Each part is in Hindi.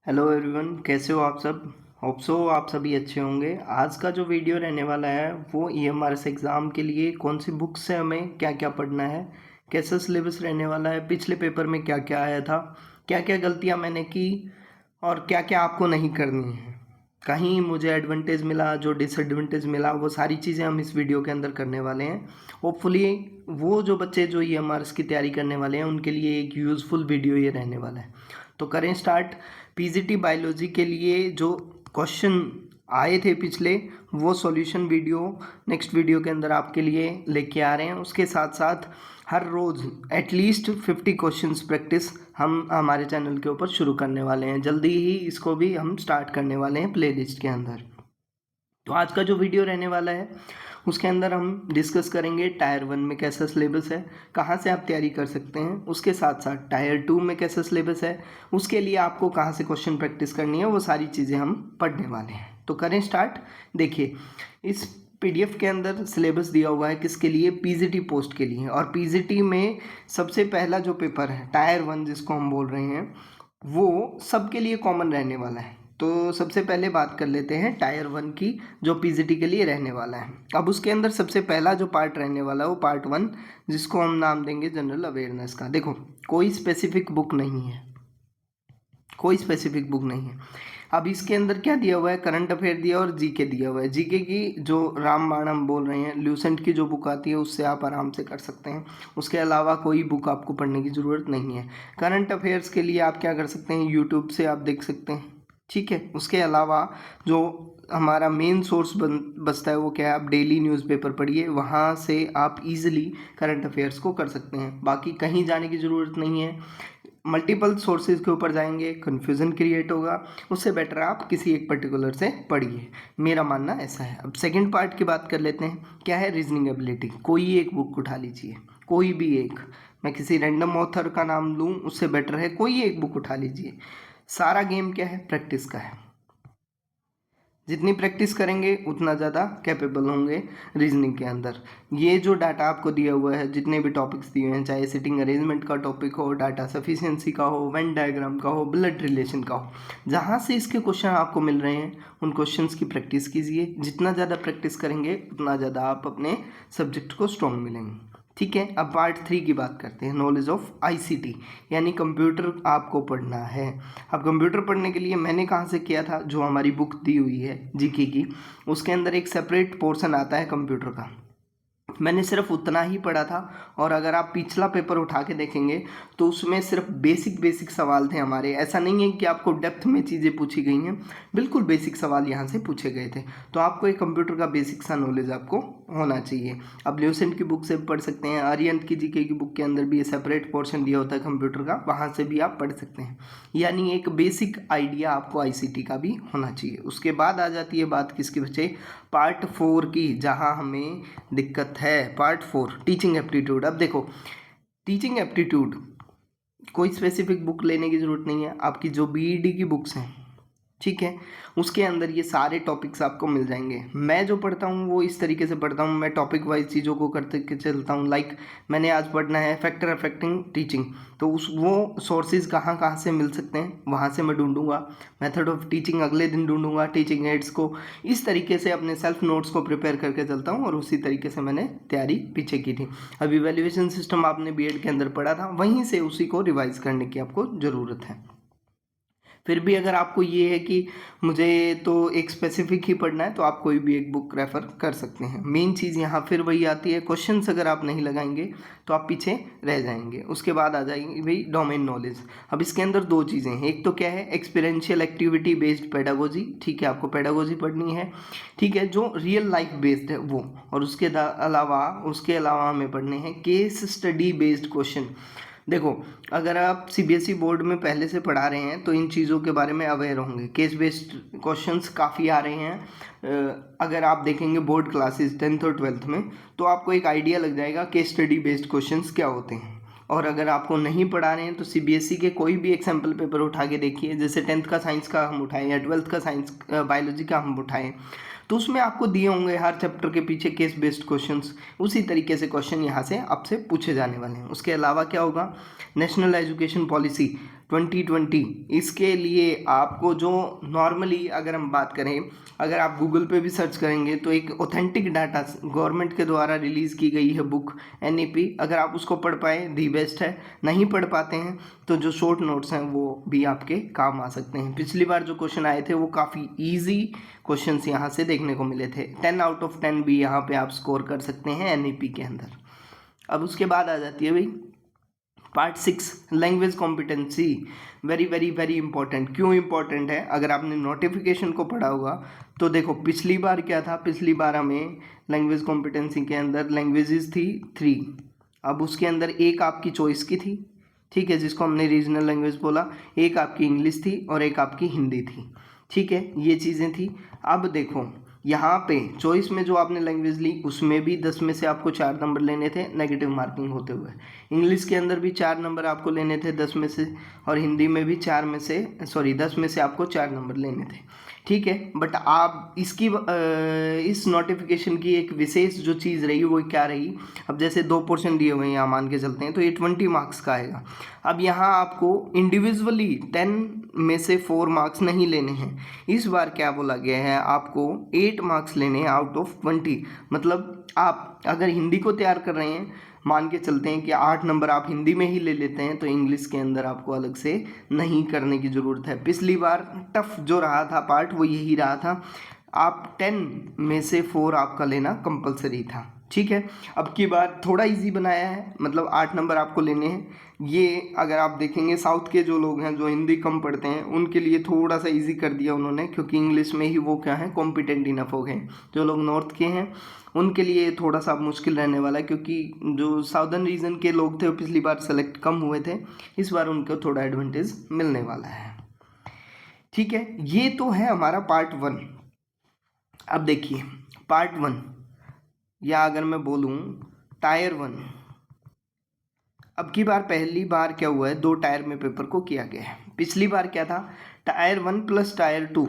हेलो एवरीवन, कैसे हो आप सब। होप सो आप सभी अच्छे होंगे। आज का जो वीडियो रहने वाला है वो ईएमआरएस एग्ज़ाम के लिए कौन सी बुक से हमें क्या क्या पढ़ना है, कैसा सिलेबस रहने वाला है, पिछले पेपर में क्या क्या आया था, क्या क्या गलतियां मैंने की और क्या क्या आपको नहीं करनी है, कहीं मुझे एडवांटेज मिला जो डिसएडवांटेज मिला, वो सारी चीज़ें हम इस वीडियो के अंदर करने वाले हैं। होपफुली वो जो बच्चे जो ईएमआरएस की तैयारी करने वाले हैं उनके लिए एक यूज़फुल वीडियो ये रहने वाला है। तो करें स्टार्ट। पीजीटी बायोलॉजी के लिए जो क्वेश्चन आए थे पिछले, वो सॉल्यूशन वीडियो नेक्स्ट वीडियो के अंदर आपके लिए लेके आ रहे हैं। उसके साथ साथ हर रोज़ एटलीस्ट 50 क्वेश्चंस प्रैक्टिस हम हमारे चैनल के ऊपर शुरू करने वाले हैं। जल्दी ही इसको भी हम स्टार्ट करने वाले हैं प्लेलिस्ट के अंदर। तो आज का जो वीडियो रहने वाला है उसके अंदर हम डिस्कस करेंगे टायर 1 में कैसा सिलेबस है, कहाँ से आप तैयारी कर सकते हैं। उसके साथ साथ टायर 2 में कैसा सिलेबस है, उसके लिए आपको कहाँ से क्वेश्चन प्रैक्टिस करनी है, वो सारी चीज़ें हम पढ़ने वाले हैं। तो करें स्टार्ट। देखिए, इस पीडीएफ के अंदर सिलेबस दिया हुआ है किसके लिए, पीजीटी पोस्ट के लिए। और पीजीटी में सबसे पहला जो पेपर है टायर 1 जिसको हम बोल रहे हैं, वो सबके लिए कॉमन रहने वाला है। तो सबसे पहले बात कर लेते हैं टायर 1 की जो पीजीटी के लिए रहने वाला है। अब उसके अंदर सबसे पहला जो पार्ट रहने वाला है वो पार्ट 1, जिसको हम नाम देंगे जनरल अवेयरनेस का। देखो, कोई स्पेसिफिक बुक नहीं है, कोई स्पेसिफिक बुक नहीं है। अब इसके अंदर क्या दिया हुआ है, करंट अफेयर दिया और जीके दिया हुआ है। जीके की जो रामबाण हम बोल रहे हैं, ल्यूसेंट की जो बुक आती है उससे आप आराम से कर सकते हैं। उसके अलावा कोई बुक आपको पढ़ने की ज़रूरत नहीं है। करंट अफेयर्स के लिए आप क्या कर सकते हैं, यूट्यूब से आप देख सकते हैं, ठीक है। उसके अलावा जो हमारा मेन सोर्स बचता है वो क्या है, आप डेली न्यूज़पेपर पढ़िए, वहाँ से आप इजीली करंट अफेयर्स को कर सकते हैं। बाकी कहीं जाने की ज़रूरत नहीं है। मल्टीपल सोर्सेज के ऊपर जाएंगे कन्फ्यूज़न क्रिएट होगा, उससे बेटर आप किसी एक पर्टिकुलर से पढ़िए, मेरा मानना ऐसा है। अब सेकंड पार्ट की बात कर लेते हैं, क्या है, रीजनिंग एबिलिटी। कोई एक बुक उठा लीजिए, कोई भी एक, मैं किसी रैंडम ऑथर का नाम लूँ उससे बेटर है कोई एक बुक उठा लीजिए। सारा गेम क्या है, प्रैक्टिस का है। जितनी प्रैक्टिस करेंगे उतना ज़्यादा कैपेबल होंगे रीजनिंग के अंदर। ये जो डाटा आपको दिया हुआ है, जितने भी टॉपिक्स दिए हैं, चाहे सिटिंग अरेंजमेंट का टॉपिक हो, डाटा सफिशिएंसी का हो, वेन डायग्राम का हो, ब्लड रिलेशन का हो, जहाँ से इसके क्वेश्चन आपको मिल रहे हैं उन क्वेश्चंस की प्रैक्टिस कीजिए। जितना ज़्यादा प्रैक्टिस करेंगे उतना ज़्यादा आप अपने सब्जेक्ट को स्ट्रॉन्ग मिलेंगे, ठीक है। अब पार्ट 3 की बात करते हैं, नॉलेज ऑफ आईसीटी, यानी कंप्यूटर आपको पढ़ना है। अब कंप्यूटर पढ़ने के लिए मैंने कहाँ से किया था, जो हमारी बुक दी हुई है जीके की, उसके अंदर एक सेपरेट पोर्शन आता है कंप्यूटर का। मैंने सिर्फ उतना ही पढ़ा था। और अगर आप पिछला पेपर उठा के देखेंगे तो उसमें सिर्फ बेसिक सवाल थे हमारे। ऐसा नहीं है कि आपको डेप्थ में चीज़ें पूछी गई हैं, बिल्कुल बेसिक सवाल यहाँ से पूछे गए थे। तो आपको एक कंप्यूटर का बेसिक सा नॉलेज आपको होना चाहिए। अब ल्यूसेंट की बुक से भी पढ़ सकते हैं, आर्यंत की जीके की बुक के अंदर भी ये सेपरेट पोर्शन दिया होता है कंप्यूटर का, वहाँ से भी आप पढ़ सकते हैं। यानी एक बेसिक आइडिया आपको आईसीटी का भी होना चाहिए। उसके बाद आ जाती है बात किसकी बच्चे, पार्ट 4 की, जहाँ हमें दिक्कत है। Part 4 teaching aptitude. अब देखो, टीचिंग एप्टीट्यूड कोई स्पेसिफिक बुक लेने की ज़रूरत नहीं है, आपकी जो बीईडी की बुक्स हैं, ठीक है, उसके अंदर ये सारे टॉपिक्स आपको मिल जाएंगे। मैं जो पढ़ता हूँ वो इस तरीके से पढ़ता हूँ, मैं टॉपिक वाइज चीज़ों को करते के चलता हूँ। लाइक मैंने आज पढ़ना है फैक्टर अफेक्टिंग टीचिंग, तो उस वो सोर्सेज कहाँ कहाँ से मिल सकते हैं वहाँ से मैं ढूंढूंगा। मेथड ऑफ टीचिंग अगले दिन ढूंढूंगा, टीचिंग एड्स को। इस तरीके से अपने सेल्फ नोट्स को प्रिपेयर करके चलता हूँ और उसी तरीके से मैंने तैयारी पीछे की थी। अब इवैल्यूएशन सिस्टम आपने बीएड के अंदर पढ़ा था, वहीं से उसी को रिवाइज करने की आपको ज़रूरत है। फिर भी अगर आपको ये है कि मुझे तो एक स्पेसिफिक ही पढ़ना है, तो आप कोई भी एक बुक रेफ़र कर सकते हैं। मेन चीज़ यहाँ फिर वही आती है, क्वेश्चंस अगर आप नहीं लगाएंगे तो आप पीछे रह जाएंगे। उसके बाद आ जाएंगे भाई डोमेन नॉलेज। अब इसके अंदर दो चीज़ें हैं, एक तो क्या है, एक्सपीरियंशियल एक्टिविटी बेस्ड पेडागोजी, ठीक है, आपको पेडागोजी पढ़नी है, ठीक है, जो रियल लाइफ बेस्ड है वो। और उसके अलावा हमें पढ़ने हैं केस स्टडी बेस्ड क्वेश्चन। देखो, अगर आप सीबीएसई बोर्ड में पहले से पढ़ा रहे हैं तो इन चीज़ों के बारे में अवेयर होंगे। केस बेस्ड क्वेश्चंस काफ़ी आ रहे हैं। अगर आप देखेंगे बोर्ड क्लासेस 10th और 12th में, तो आपको एक आइडिया लग जाएगा केस स्टडी बेस्ड क्वेश्चंस क्या होते हैं। और अगर आपको नहीं पढ़ा रहे हैं तो सीबीएसई के कोई भी एक सैम्पल पेपर उठा के देखिए, जैसे 10th का साइंस का हम उठाएं या 12th का साइंस बायोलॉजी का हम उठाएं, तो उसमें आपको दिए होंगे हर चैप्टर के पीछे केस बेस्ड क्वेश्चंस। उसी तरीके से क्वेश्चन यहाँ से आपसे पूछे जाने वाले हैं। उसके अलावा क्या होगा, नेशनल एजुकेशन पॉलिसी 2020, इसके लिए आपको जो नॉर्मली अगर हम बात करें, अगर आप गूगल पे भी सर्च करेंगे तो एक ऑथेंटिक डाटा गवर्नमेंट के द्वारा रिलीज़ की गई है बुक NEP, अगर आप उसको पढ़ पाए दी बेस्ट है। नहीं पढ़ पाते हैं तो जो शॉर्ट नोट्स हैं वो भी आपके काम आ सकते हैं। पिछली बार जो क्वेश्चन आए थे वो काफ़ी ईजी क्वेश्चंस यहाँ से देखने को मिले थे। 10 आउट ऑफ 10 भी यहाँ पे आप स्कोर कर सकते हैं NEP के अंदर। अब उसके बाद आ जाती है भाई part 6, language competency. Very very very important. क्यों इंपॉर्टेंट है? अगर आपने नोटिफिकेशन को पढ़ा होगा तो देखो पिछली बार क्या था, पिछली बार हमें लैंग्वेज कॉम्पिटेंसी के अंदर लैंग्वेजेस थी 3, अब उसके अंदर एक आपकी चॉइस की थी, ठीक है, जिसको हमने रीजनल लैंग्वेज बोला, एक आपकी इंग्लिश थी और एक आपकी हिंदी थी, ठीक है, ये चीज़ें थी। अब देखो यहाँ पे चॉइस में जो आपने लैंग्वेज ली उसमें भी 10 में से आपको 4 नंबर लेने थे नेगेटिव मार्किंग होते हुए। इंग्लिश के अंदर भी 4 नंबर आपको लेने थे 10 में से, और हिंदी में भी 10 में से आपको 4 नंबर लेने थे, ठीक है। बट आप इसकी इस नोटिफिकेशन की एक विशेष जो चीज़ रही वो क्या रही, अब जैसे 2 पोर्शन दिए हुए हैं यहाँ मान के चलते हैं तो ये 20 मार्क्स का आएगा। अब यहाँ आपको इंडिविजुअली 10 में से 4 मार्क्स नहीं लेने हैं, इस बार क्या बोला गया है, आपको 8 मार्क्स लेने हैं आउट ऑफ 20। मतलब आप अगर हिंदी को तैयार कर रहे हैं, मान के चलते हैं कि 8 नंबर आप हिंदी में ही ले लेते हैं तो इंग्लिश के अंदर आपको अलग से नहीं करने की ज़रूरत है। पिछली बार टफ जो रहा था पार्ट वो यही रहा था, आप 10 में से 4 आपका लेना कंपलसरी था, ठीक है। अब की बार थोड़ा इजी बनाया है, मतलब 8 नंबर आपको लेने हैं। ये अगर आप देखेंगे साउथ के जो लोग हैं जो हिंदी कम पढ़ते हैं उनके लिए थोड़ा सा इजी कर दिया उन्होंने, क्योंकि इंग्लिश में ही वो क्या है कॉम्पिटेंट इनफ हो गए। जो लोग नॉर्थ के हैं उनके लिए थोड़ा सा मुश्किल रहने वाला है, क्योंकि जो साउदर्न रीजन के लोग थे वो पिछली बार सेलेक्ट कम हुए थे, इस बार उनको थोड़ा एडवांटेज मिलने वाला है, ठीक है। ये तो है हमारा पार्ट 1। अब देखिए पार्ट 1, या अगर मैं बोलूँ टायर 1, अब की बार पहली बार क्या हुआ है, 2 टायर में पेपर को किया गया है। पिछली बार क्या था, टायर 1 प्लस टायर 2,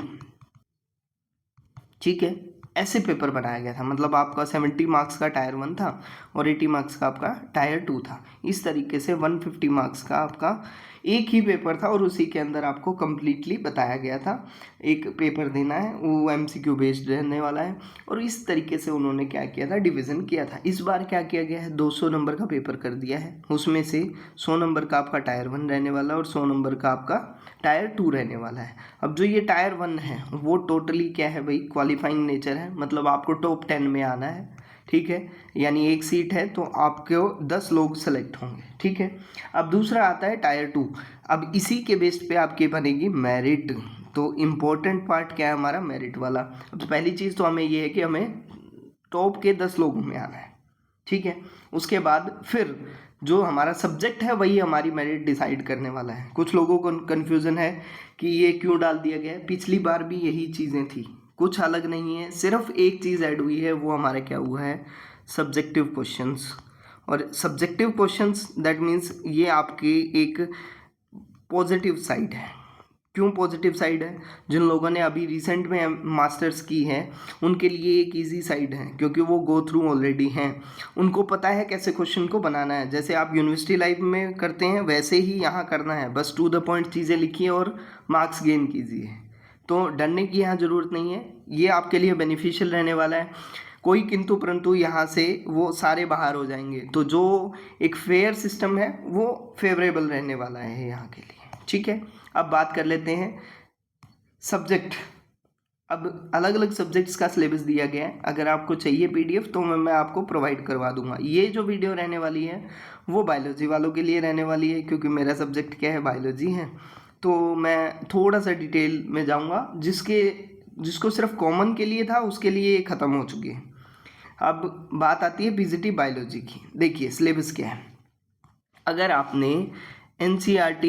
ठीक है, ऐसे पेपर बनाया गया था। मतलब आपका 70 मार्क्स का टायर 1 था और 80 मार्क्स का आपका टायर 2 था। इस तरीके से 150 मार्क्स का आपका एक ही पेपर था और उसी के अंदर आपको कम्प्लीटली बताया गया था एक पेपर देना है, वो MCQ बेस्ड रहने वाला है। और इस तरीके से उन्होंने क्या किया था, डिवीज़न किया था। इस बार क्या किया गया है, 200 नंबर का पेपर कर दिया है, उसमें से 100 नंबर का आपका टायर 1 रहने वाला है और 100 नंबर का आपका टायर 2 रहने वाला है। अब जो ये टायर 1 है वो टोटली क्या है भाई, क्वालिफाइंग नेचर है, मतलब आपको टॉप 10 में आना है, ठीक है, यानी एक सीट है तो आपको 10 लोग सेलेक्ट होंगे, ठीक है। अब दूसरा आता है टायर 2, अब इसी के बेस पे आपकी बनेगी मेरिट। तो इम्पोर्टेंट पार्ट क्या है हमारा, मेरिट वाला। अब पहली चीज़ तो हमें ये है कि हमें टॉप के 10 लोगों में आना है, ठीक है। उसके बाद फिर जो हमारा सब्जेक्ट है वही हमारी मेरिट डिसाइड करने वाला है। कुछ लोगों को कन्फ्यूज़न है कि ये क्यों डाल दिया गया है, पिछली बार भी यही चीज़ें थी, कुछ अलग नहीं है, सिर्फ एक चीज़ ऐड हुई है, वो हमारा क्या हुआ है, सब्जेक्टिव क्वेश्चंस। और सब्जेक्टिव क्वेश्चंस दैट मीन्स ये आपकी एक पॉजिटिव साइड है। क्यों पॉजिटिव साइड है, जिन लोगों ने अभी रिसेंट में मास्टर्स की है उनके लिए एक इजी साइड है, क्योंकि वो गो थ्रू ऑलरेडी हैं, उनको पता है कैसे क्वेश्चन को बनाना है। जैसे आप यूनिवर्सिटी लाइफ में करते हैं वैसे ही यहाँ करना है, बस टू द पॉइंट चीज़ें लिखिए और मार्क्स गेन कीजिए, तो डरने की यहाँ ज़रूरत नहीं है। ये आपके लिए बेनिफिशियल रहने वाला है, कोई किंतु परंतु यहाँ से वो सारे बाहर हो जाएंगे, तो जो एक फेयर सिस्टम है वो फेवरेबल रहने वाला है यहाँ के लिए, ठीक है। अब बात कर लेते हैं सब्जेक्ट। अब अलग अलग सब्जेक्ट्स का सिलेबस दिया गया है, अगर आपको चाहिए PDF तो मैं आपको प्रोवाइड करवा दूंगा। ये जो वीडियो रहने वाली है वो बायोलॉजी वालों के लिए रहने वाली है, क्योंकि मेरा सब्जेक्ट क्या है, बायोलॉजी है, तो मैं थोड़ा सा डिटेल में जाऊंगा। जिसको सिर्फ कॉमन के लिए था उसके लिए ख़त्म हो चुकी है। अब बात आती है PGT बायोलॉजी की। देखिए सिलेबस क्या है, अगर आपने NCERT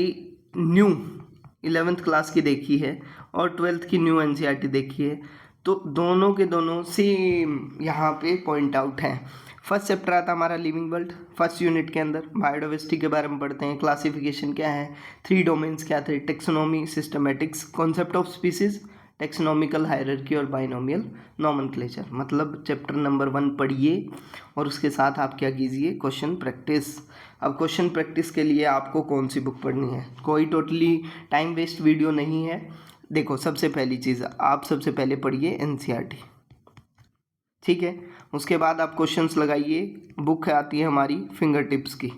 न्यू 11th क्लास की देखी है और 12th की न्यू NCERT देखी है तो दोनों के दोनों सेम यहाँ पे पॉइंट आउट हैं। फर्स्ट चैप्टर आता हमारा लिविंग वर्ल्ड, फर्स्ट यूनिट के अंदर बायोडाइवर्सिटी के बारे में पढ़ते हैं, क्लासिफिकेशन क्या है, 3 डोमेन्स क्या थे, taxonomy, systematics, concept of species, taxonomical hierarchy और बाइनोमियल नोमेनक्लेचर। मतलब चैप्टर नंबर 1 पढ़िए और उसके साथ आप क्या कीजिए, क्वेश्चन प्रैक्टिस। अब क्वेश्चन प्रैक्टिस के लिए आपको कौन सी बुक पढ़नी है, कोई टोटली टाइम वेस्ट वीडियो नहीं है। देखो सबसे पहली चीज़ आप सबसे पहले पढ़िए NCERT, ठीक है। उसके बाद आप क्वेश्चंस लगाइए। बुक आती है हमारी फिंगर टिप्स की,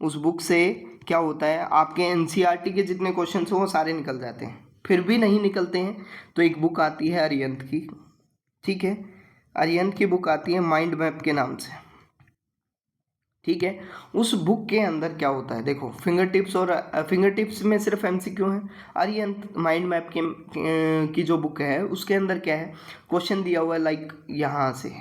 उस बुक से क्या होता है आपके NCERT के जितने क्वेश्चंस हो वो सारे निकल जाते हैं। फिर भी नहीं निकलते हैं तो एक बुक आती है अरिहंत की, ठीक है। अरिहंत की बुक आती है माइंड मैप के नाम से, ठीक है। उस बुक के अंदर क्या होता है, देखो फिंगर टिप्स और फिंगर टिप्स में सिर्फ MCQ है। अरिहंत माइंड मैप के की जो बुक है उसके अंदर क्या है, क्वेश्चन दिया हुआ है लाइक यहाँ से,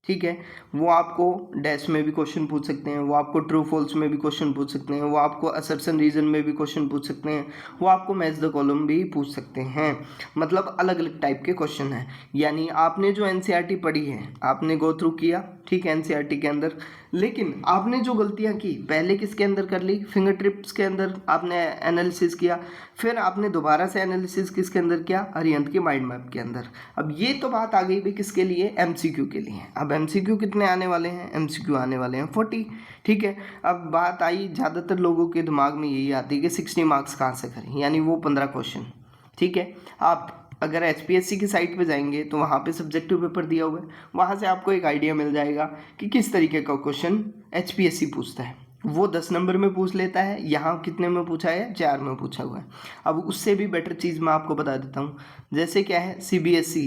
ठीक है। वो आपको डैश में भी क्वेश्चन पूछ सकते हैं, वो आपको ट्रू फॉल्स में भी क्वेश्चन पूछ सकते हैं, वो आपको असर्शन रीजन में भी क्वेश्चन पूछ सकते हैं, वो आपको मैच द कॉलम भी पूछ सकते हैं। मतलब अलग अलग टाइप के क्वेश्चन हैं। यानी आपने जो NCERT पढ़ी है आपने गो थ्रू किया, ठीक है, NCERT के अंदर, लेकिन आपने जो गलतियां की पहले किसके अंदर कर ली, फिंगर टिप्स के अंदर आपने एनालिसिस किया, फिर आपने दोबारा से एनालिसिस किसके अंदर किया, अरिहंत के माइंड मैप के अंदर। अब ये तो बात आ गई भी किसके लिए, MCQ के लिए। अब MCQ कितने आने वाले हैं, MCQ आने वाले हैं 40, ठीक है। अब बात आई ज़्यादातर लोगों के दिमाग में यही आती है कि 60 मार्क्स कहाँ से करें, यानी वो 15 क्वेश्चन, ठीक है। आप अगर HPSC की साइट पे जाएंगे तो वहाँ पे सब्जेक्टिव पेपर दिया हुआ है, वहाँ से आपको एक आइडिया मिल जाएगा कि किस तरीके का क्वेश्चन HPSC पूछता है। वो 10 नंबर में पूछ लेता है, यहाँ कितने में पूछा है, 4 में पूछा हुआ है। अब उससे भी बेटर चीज़ मैं आपको बता देता हूँ, जैसे क्या है CBSE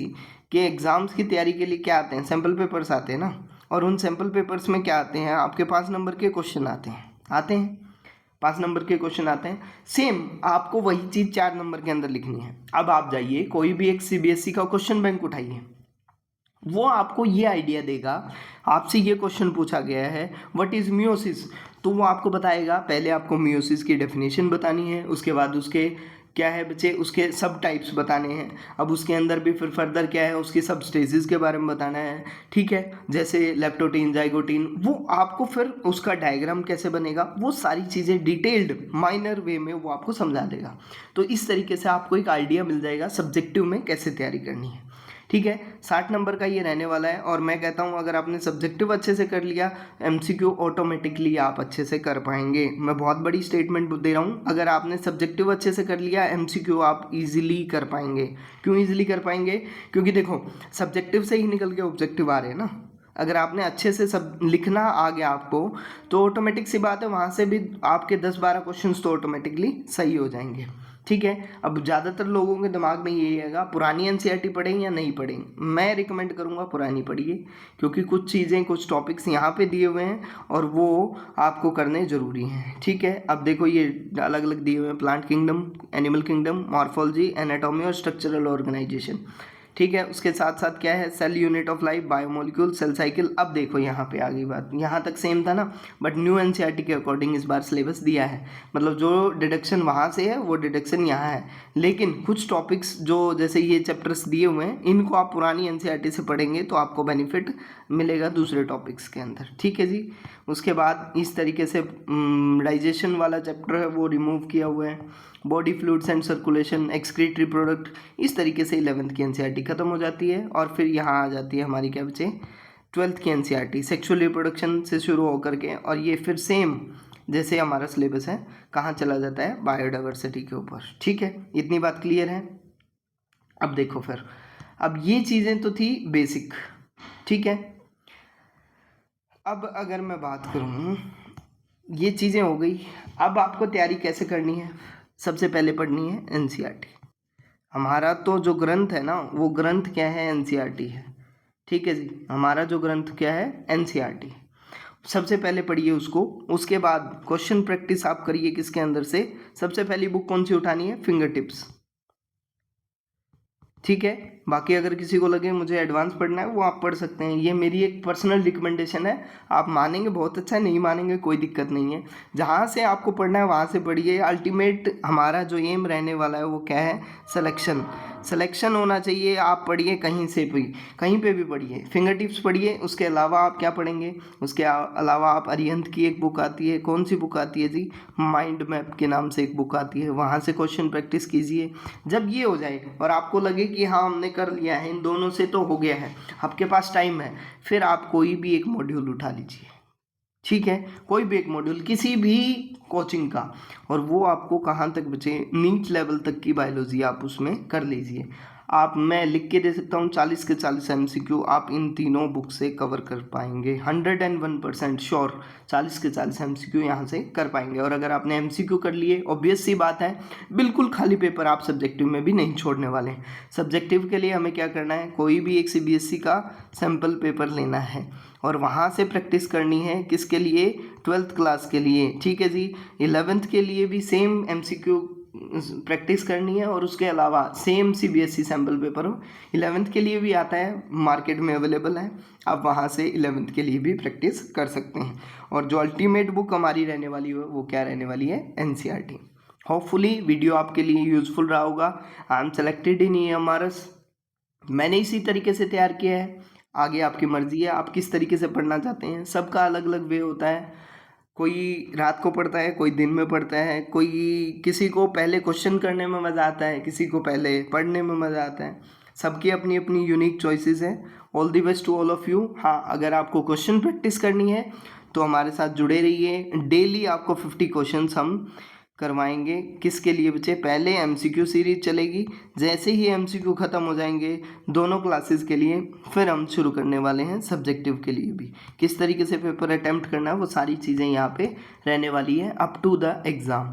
के एग्ज़ाम्स की तैयारी के लिए क्या आते हैं, सैम्पल पेपर्स आते हैं ना, और उन सैम्पल पेपर्स में क्या आते हैं, आपके 5 नंबर के क्वेश्चन आते हैं 5 नंबर के क्वेश्चन आते हैं। सेम आपको वही चीज़ 4 नंबर के अंदर लिखनी है। अब आप जाइए कोई भी एक CBSE का क्वेश्चन बैंक उठाइए, वो आपको ये आइडिया देगा, आपसे ये क्वेश्चन पूछा गया है व्हाट इज़ मियोसिस, तो वो आपको बताएगा पहले आपको मियोसिस की डेफिनेशन बतानी है, उसके बाद उसके क्या है बच्चे, उसके सब टाइप्स बताने हैं। अब उसके अंदर भी फिर फर्दर क्या है, उसकी सब स्टेजेस के बारे में बताना है, ठीक है। जैसे लेप्टोटीन, जाइगोटीन, वो आपको फिर उसका डायग्राम कैसे बनेगा, वो सारी चीज़ें डिटेल्ड माइनर वे में वो आपको समझा देगा। तो इस तरीके से आपको एक आइडिया मिल जाएगा सब्जेक्टिव में कैसे तैयारी करनी है, ठीक है। 60 नंबर का ये रहने वाला है। और मैं कहता हूँ अगर आपने सब्जेक्टिव अच्छे से कर लिया, MCQ ऑटोमेटिकली आप अच्छे से कर पाएंगे। मैं बहुत बड़ी स्टेटमेंट दे रहा हूँ, अगर आपने सब्जेक्टिव अच्छे से कर लिया MCQ आप इजीली कर पाएंगे। क्यों इजीली कर पाएंगे, क्योंकि देखो सब्जेक्टिव से ही निकल के ऑब्जेक्टिव आ रहे हैं ना। अगर आपने अच्छे से सब लिखना आ गया आपको तो ऑटोमेटिक सी बात है वहाँ से भी आपके 10-12 क्वेश्चन तो ऑटोमेटिकली सही हो जाएंगे, ठीक है। अब ज़्यादातर लोगों के दिमाग में यही रहेगा पुरानी NCERT पढ़ें या नहीं पढ़ें। मैं रिकमेंड करूँगा पुरानी पढ़िए, क्योंकि कुछ चीज़ें कुछ टॉपिक्स यहाँ पे दिए हुए हैं और वो आपको करने ज़रूरी हैं, ठीक है। अब देखो ये अलग अलग दिए हुए हैं, plant kingdom, animal kingdom, morphology, anatomy और स्ट्रक्चरल ऑर्गेनाइजेशन, ठीक है। उसके साथ साथ क्या है, cell unit of life, biomolecule, cell cycle. अब देखो यहाँ पे आ गई बात, यहाँ तक सेम था ना, बट न्यू NCERT के अकॉर्डिंग इस बार सिलेबस दिया है। मतलब जो डिडक्शन वहाँ से है वो डिडक्शन यहाँ है, लेकिन कुछ टॉपिक्स जो जैसे ये चैप्टर्स दिए हुए हैं इनको आप पुरानी NCERT से पढ़ेंगे तो आपको बेनिफिट मिलेगा दूसरे टॉपिक्स के अंदर, ठीक है जी। उसके बाद इस तरीके से डाइजेशन वाला चैप्टर है वो रिमूव किया हुआ है, body fluids and circulation, excretory product. इस तरीके से 11th की NCERT खत्म हो जाती है और फिर यहाँ आ जाती है हमारी क्या बच्चे 12th की NCERT, सेक्सुअल रिप्रोडक्शन से शुरू होकर के, और ये फिर सेम जैसे हमारा सिलेबस है कहाँ चला जाता है, बायोडाइवर्सिटी के ऊपर, ठीक है। इतनी बात क्लियर है। अब देखो फिर, अब ये चीज़ें तो थी बेसिक, ठीक है। अब अगर मैं बात करूँ, ये चीज़ें हो गई, अब आपको तैयारी कैसे करनी है, सबसे पहले पढ़नी है NCERT। हमारा तो जो ग्रंथ है ना वो ग्रंथ क्या है, NCERT है, ठीक है जी। हमारा जो ग्रंथ क्या है, NCERT। सबसे पहले पढ़िए उसको, उसके बाद क्वेश्चन प्रैक्टिस आप करिए किसके अंदर से, सबसे पहली बुक कौन सी उठानी है, फिंगर टिप्स, ठीक है। बाकी अगर किसी को लगे मुझे एडवांस पढ़ना है वो आप पढ़ सकते हैं, ये मेरी एक पर्सनल रिकमेंडेशन है। आप मानेंगे बहुत अच्छा है, नहीं मानेंगे कोई दिक्कत नहीं है। जहाँ से आपको पढ़ना है वहाँ से पढ़िए। अल्टीमेट हमारा जो एम रहने वाला है वो क्या है, सिलेक्शन। सिलेक्शन होना चाहिए। आप पढ़िए कहीं से भी, कहीं पे भी पढ़िए, फिंगर टिप्स पढ़िए। उसके अलावा आप क्या पढ़ेंगे, उसके अलावा आप अरिहंत की एक बुक आती है, कौन सी बुक आती है जी, माइंड मैप के नाम से एक बुक आती है, वहाँ से क्वेश्चन प्रैक्टिस कीजिए। जब ये हो जाए और आपको लगे कि हाँ हमने कर लिया है, इन दोनों से तो हो गया है, आपके पास टाइम है, फिर आप कोई भी एक मॉड्यूल उठा लीजिए, ठीक है, कोई भी एक मॉड्यूल किसी भी कोचिंग का, और वो आपको कहाँ तक बचे, नीट लेवल तक की बायोलॉजी आप उसमें कर लीजिए। आप, मैं लिख के दे सकता हूँ 40 के 40 MCQ आप इन तीनों बुक से कवर कर पाएंगे, 101% श्योर 40 के 40 MCQ यहाँ से कर पाएंगे। और अगर आपने MCQ कर लिए, ऑब्वियस सी बात है, बिल्कुल खाली पेपर आप सब्जेक्टिव में भी नहीं छोड़ने वाले हैं। सब्जेक्टिव के लिए हमें क्या करना है, कोई भी एक CBSE का सैम्पल पेपर लेना है और वहाँ से प्रैक्टिस करनी है। किसके लिए, 12th क्लास के लिए, ठीक है जी। 11th के लिए भी सेम MCQ प्रैक्टिस करनी है और उसके अलावा सेम CBSE सैम्पल पेपर हो, 11th के लिए भी आता है, मार्केट में अवेलेबल है, आप वहाँ से 11th के लिए भी प्रैक्टिस कर सकते हैं। और जो अल्टीमेट बुक हमारी रहने वाली है वो क्या रहने वाली है, NCERT। होपफुली वीडियो आपके लिए यूजफुल रहा होगा। I am selected in EMRS, मैंने इसी तरीके से तैयार किया है, आगे आपकी मर्जी है आप किस तरीके से पढ़ना चाहते हैं। सबका अलग अलग वे होता है, कोई रात को पढ़ता है, कोई दिन में पढ़ता है, कोई, किसी को पहले क्वेश्चन करने में मज़ा आता है, किसी को पहले पढ़ने में मज़ा आता है, सबकी अपनी अपनी यूनिक चॉइसेस हैं। All the best to all of you. हाँ, अगर आपको क्वेश्चन प्रैक्टिस करनी है तो हमारे साथ जुड़े रहिए, डेली आपको 50 क्वेश्चन हम करवाएंगे। किसके लिए बच्चे, पहले MCQ सीरीज चलेगी, जैसे ही MCQ ख़त्म हो जाएंगे दोनों क्लासेस के लिए, फिर हम शुरू करने वाले हैं सब्जेक्टिव के लिए भी। किस तरीके से पेपर अटैम्प्ट करना है वो सारी चीज़ें यहाँ पे रहने वाली है up to the exam.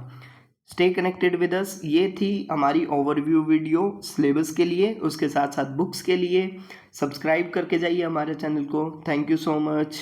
Stay connected with us. ये थी हमारी ओवरव्यू वीडियो सिलेबस के लिए, उसके साथ साथ बुक्स के लिए। सब्सक्राइब करके जाइए हमारे चैनल को। Thank you so much.